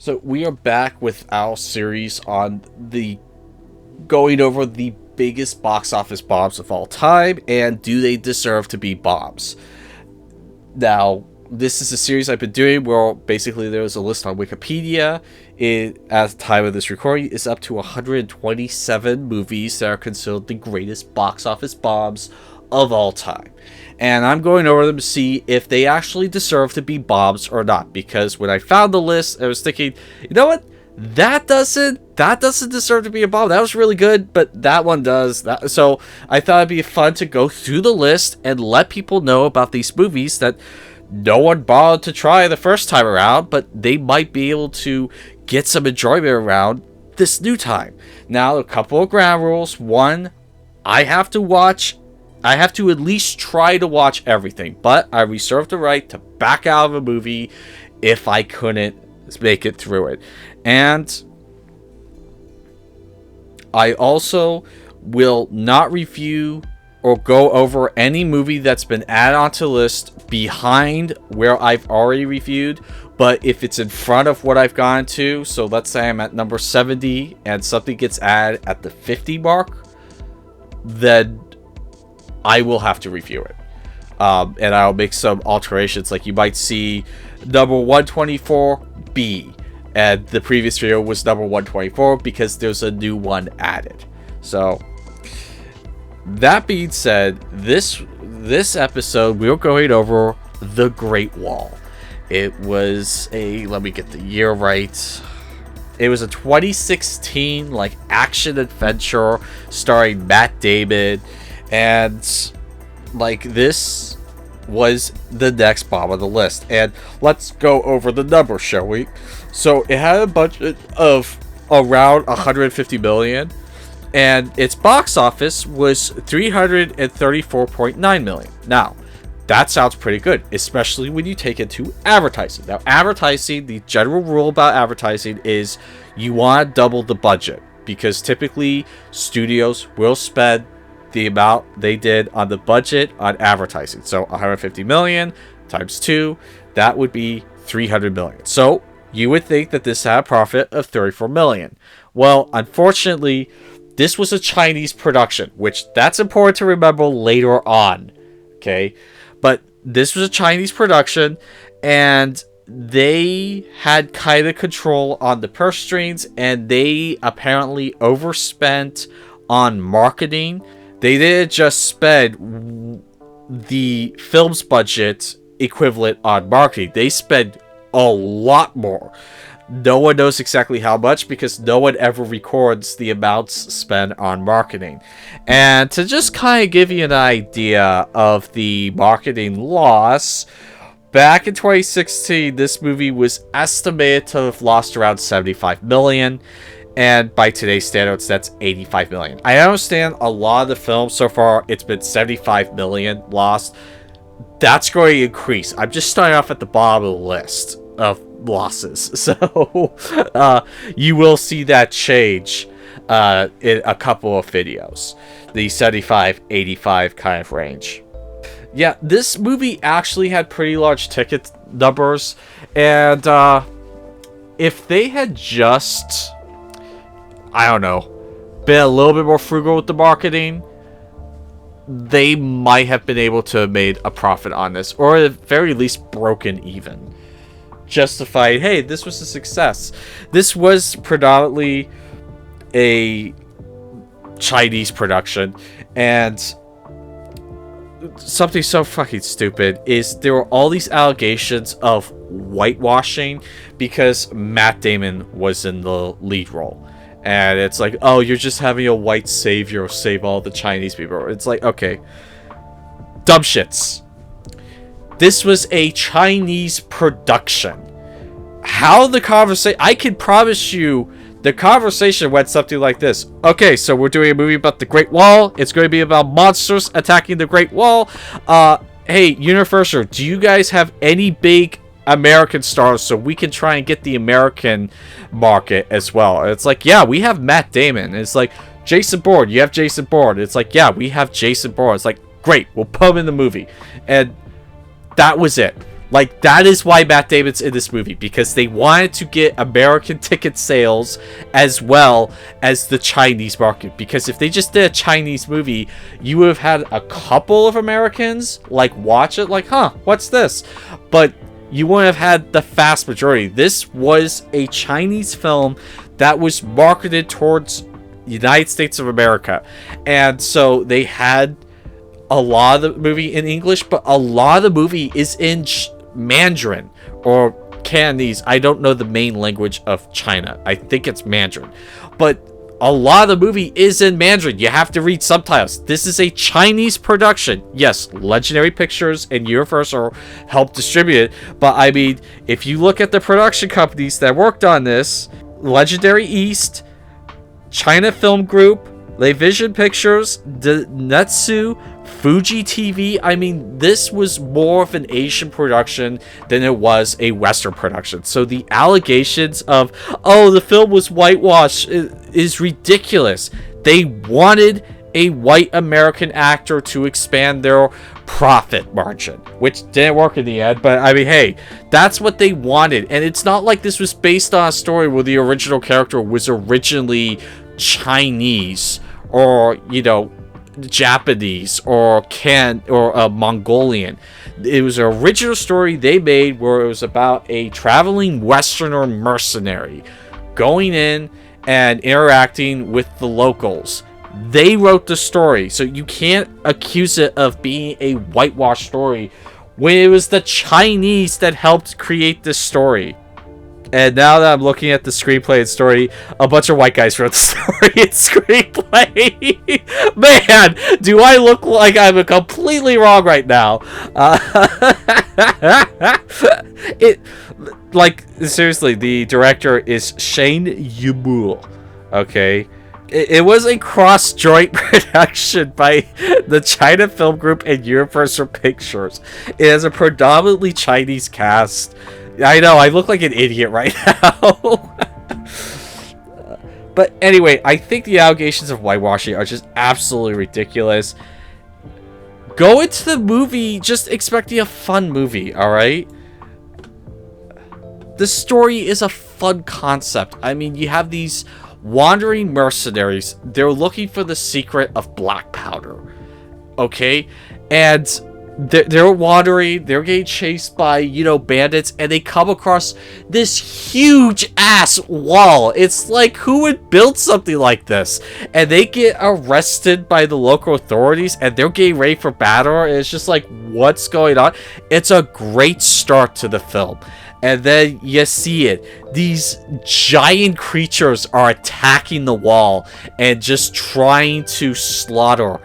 So we are back with our series on the going over the biggest box office bombs of all time and do they deserve to be bombs. Now, this is a series I've been doing where basically there's a list on Wikipedia. It, at the time of this recording, is up to 127 movies that are considered the greatest box office bombs of all time. And I'm going over them to see if they actually deserve to be bombs or not. Because when I found the list, I was thinking, you know what? That doesn't deserve to be a bomb. That was really good, but that one does. So I thought it'd be fun to go through the list and let people know about these movies that no one bothered to try the first time around, but they might be able to get some enjoyment around this new time. Now, a couple of ground rules. One, I have to at least try to watch everything, but I reserve the right to back out of a movie if I couldn't make it through it. And I also will not review or go over any movie that's been added onto the list behind where I've already reviewed. But if it's in front of what I've gone to, so let's say I'm at number 70 and something gets added at the 50 mark, then I will have to review it. And I'll make some alterations. Like you might see number 124B, and the previous video was number 124 because there's a new one added. So that being said, this episode we're going over The Great Wall. It was let me get the year right. It was a 2016 like action adventure starring Matt Damon, and like this was the next bomb on the list. And let's go over the numbers, shall we? So it had a budget of around 150 million, and its box office was 334.9 million. Now, that sounds pretty good, especially when you take it to advertising. Now, advertising, the general rule about advertising is you want to double the budget, because typically studios will spend the amount they did on the budget on advertising. So 150 million times 2, that would be 300 million. So you would think that this had a profit of 34 million. Well, unfortunately, this was a Chinese production, which that's important to remember later on. Okay? But this was a Chinese production, and they had kind of control on the purse strings, and they apparently overspent on marketing. They didn't just spend the film's budget equivalent on marketing. They spent a lot more. No one knows exactly how much because no one ever records the amounts spent on marketing. And to just kind of give you an idea of the marketing loss, back in 2016, this movie was estimated to have lost around 75 million. And by today's standards, that's 85 million. I understand a lot of the films so far, it's been 75 million lost. That's going to increase. I'm just starting off at the bottom of the list of losses. So you will see that change in a couple of videos. The 75, 85 kind of range. Yeah, this movie actually had pretty large ticket numbers. And if they had just, I don't know, been a little bit more frugal with the marketing, they might have been able to have made a profit on this, or at the very least broken even. Justified, hey, this was a success. This was predominantly a Chinese production, and something so fucking stupid is there were all these allegations of whitewashing because Matt Damon was in the lead role. And it's like, oh, you're just having a white savior save all the Chinese people. It's like, okay. Dumb shits. This was a Chinese production. How the conversation... I can promise you the conversation went something like this. Okay, so we're doing a movie about the Great Wall. It's going to be about monsters attacking the Great Wall. Hey, Universal, do you guys have any big American stars so we can try and get the American market as well? And it's like, yeah, we have Matt Damon. And it's like, Jason Bourne, you have Jason Bourne. It's like, yeah, we have Jason Bourne. It's like, great, we'll put him in the movie. And that was it. Like, that is why Matt Damon's in this movie, because they wanted to get American ticket sales as well as the Chinese market. Because if they just did a Chinese movie, you would have had a couple of Americans, like, watch it, like, huh, what's this? But you wouldn't have had the vast majority. This was a Chinese film that was marketed towards United States of America. And so they had a lot of the movie in English, but a lot of the movie is in Mandarin or Cantonese. I don't know the main language of China. I think it's Mandarin. But a lot of the movie is in Mandarin. You have to read subtitles. This is a Chinese production. Yes, Legendary Pictures and Universal helped distribute it. But I mean, if you look at the production companies that worked on this, Legendary East, China Film Group, Vision Pictures, Netsu, Fuji TV. I mean, this was more of an Asian production than it was a Western production. So the allegations of, oh, the film was whitewashed is ridiculous. They wanted a white American actor to expand their profit margin, which didn't work in the end. But I mean, hey, that's what they wanted. And it's not like this was based on a story where the original character was originally Chinese or, you know, Japanese or Mongolian. It was an original story they made where it was about a traveling Westerner mercenary going in and interacting with the locals. They wrote the story, so you can't accuse it of being a whitewash story when it was the Chinese that helped create this story. And now that I'm looking at the screenplay and story, a bunch of white guys wrote the story and screenplay. Man, do I look like I'm completely wrong right now? Seriously, the director is Shane Yumul. Okay. It was a cross-joint production by the China Film Group and Universal Pictures. It has a predominantly Chinese cast. I know, I look like an idiot right now. But anyway, I think the allegations of whitewashing are just absolutely ridiculous. Go into the movie just expecting a fun movie, alright? The story is a fun concept. I mean, you have these wandering mercenaries. They're looking for the secret of black powder. Okay? And they're wandering, they're getting chased by, you know, bandits, and they come across this huge ass wall. It's like, who would build something like this? And they get arrested by the local authorities, and they're getting ready for battle, and it's just like, what's going on? It's a great start to the film. And then you see it. These giant creatures are attacking the wall and just trying to slaughter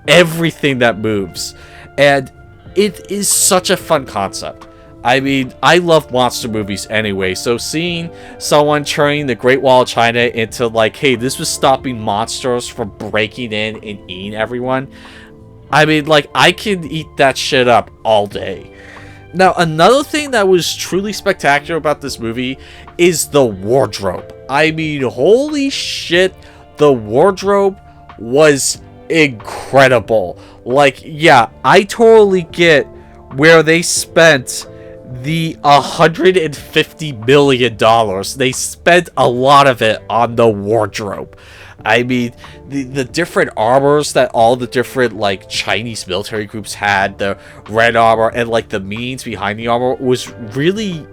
everything that moves. And it is such a fun concept. I mean, I love monster movies anyway, so seeing someone turning the Great Wall of China into like, hey, this was stopping monsters from breaking in and eating everyone. I mean, like, I can eat that shit up all day. Now, another thing that was truly spectacular about this movie is the wardrobe. I mean, holy shit, the wardrobe was incredible. Like, yeah, I totally get where they spent the $150 million. They spent a lot of it on the wardrobe. I mean, the different armors that all the different, like, Chinese military groups had, the red armor, and, like, the meanings behind the armor was really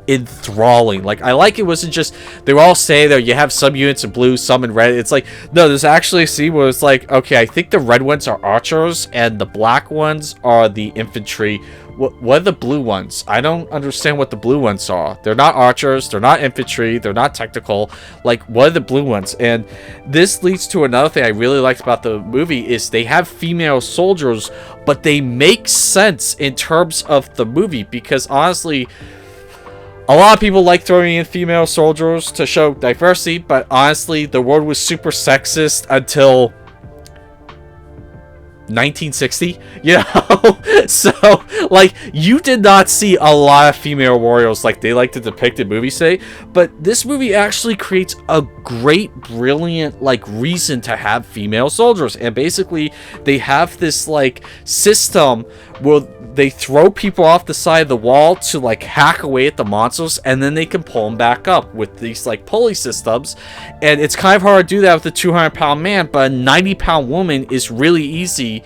enthralling. Like, I like it wasn't just, they were all saying that you have some units in blue, some in red. It's like, no, there's actually a scene where it's like, okay, I think the red ones are archers, and the black ones are the infantry. What are the blue ones? I don't understand what the blue ones are. They're not archers, they're not infantry, they're not technical. Like, what are the blue ones? And this leads to another thing I really liked about the movie is they have female soldiers, but they make sense in terms of the movie, because honestly, a lot of people like throwing in female soldiers to show diversity, but honestly, the world was super sexist until 1960, you know? So, like, you did not see a lot of female warriors like they like to depict in movies today, but this movie actually creates a great, brilliant, like, reason to have female soldiers, and basically, they have this, like, system where they throw people off the side of the wall to like hack away at the monsters, and then they can pull them back up with these like pulley systems. And it's kind of hard to do that with a 200-pound man, but a 90-pound woman is really easy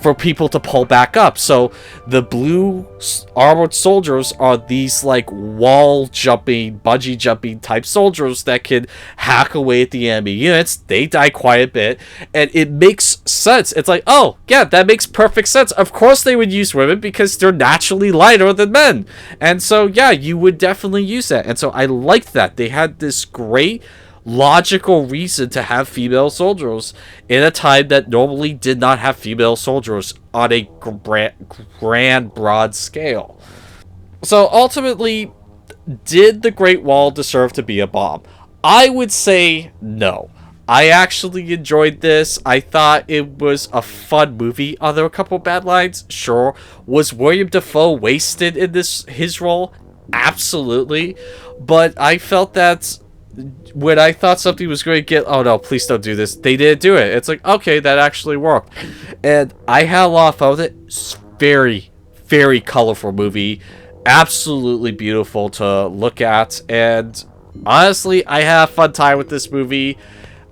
for people to pull back up. So the blue armored soldiers are these like wall jumping, bungee jumping type soldiers that can hack away at the enemy units. They die quite a bit, and it makes sense. It's like, oh yeah, that makes perfect sense. Of course they would use women because they're naturally lighter than men, and so yeah, you would definitely use that. And so I liked that they had this great logical reason to have female soldiers in a time that normally did not have female soldiers on a grand broad scale. So ultimately, did the Great Wall deserve to be a bomb? I would say no. I actually enjoyed this. I thought it was a fun movie. Are there a couple bad lines? Sure. Was William Dafoe wasted in his role? Absolutely. But I felt that when I thought something was going to get, oh no, please don't do this, they didn't do it. It's like, okay, that actually worked. And I had a lot of fun with it. It's very, very colorful movie. Absolutely beautiful to look at. And honestly, I had a fun time with this movie.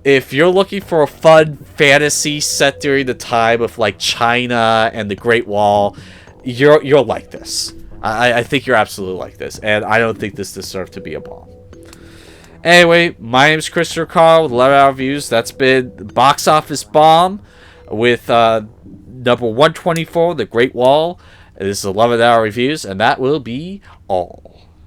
If you're looking for a fun fantasy set during the time of like China and the Great Wall, you're like this. I think you're absolutely like this. And I don't think this deserved to be a bomb. Anyway, my name is Christopher Carl with 11 Hour Reviews. That's been Box Office Bomb with number 124, The Great Wall. This is 11 Hour Reviews, and that will be all.